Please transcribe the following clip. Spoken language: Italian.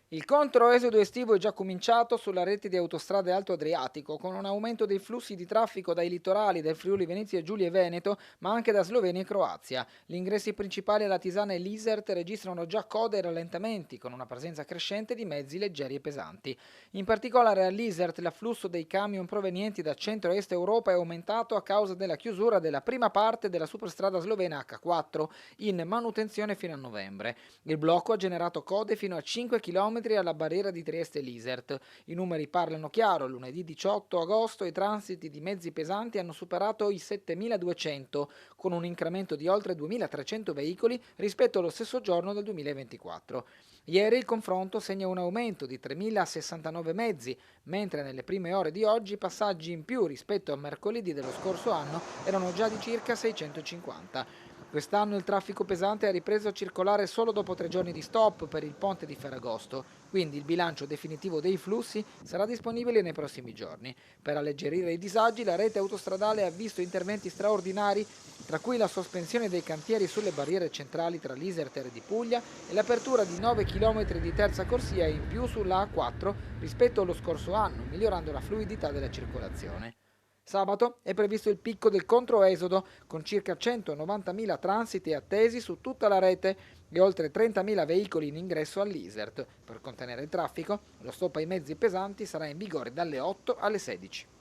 Il controesodo estivo è già cominciato sulla rete di autostrade Alto Adriatico, con un aumento dei flussi di traffico dai litorali del Friuli Venezia Giulia e Veneto, ma anche da Slovenia e Croazia. Gli ingressi principali alla Tisana e l'Isert registrano già code e rallentamenti, con una presenza crescente di mezzi leggeri e pesanti. In particolare all'Isert l'afflusso dei camion provenienti da centro-est Europa è aumentato a causa della chiusura della prima parte della superstrada slovena H4, in manutenzione fino a novembre. Il blocco ha generato code fino a 5 km alla barriera di Trieste-Lisert. I numeri parlano chiaro: lunedì 18 agosto i transiti di mezzi pesanti hanno superato i 7.200, con un incremento di oltre 2.300 veicoli rispetto allo stesso giorno del 2024. Ieri il confronto segna un aumento di 3.069 mezzi, mentre nelle prime ore di oggi i passaggi in più rispetto a mercoledì dello scorso anno erano già di circa 650. Quest'anno il traffico pesante ha ripreso a circolare solo dopo 3 giorni di stop per il ponte di Ferragosto, quindi il bilancio definitivo dei flussi sarà disponibile nei prossimi giorni. Per alleggerire i disagi, la rete autostradale ha visto interventi straordinari, tra cui la sospensione dei cantieri sulle barriere centrali tra l'Iserter di Puglia e l'apertura di 9 km di terza corsia in più sulla A4 rispetto allo scorso anno, migliorando la fluidità della circolazione. Sabato è previsto il picco del controesodo, con circa 190.000 transiti attesi su tutta la rete e oltre 30.000 veicoli in ingresso all'Isert. Per contenere il traffico, lo stop ai mezzi pesanti sarà in vigore dalle 8 alle 16.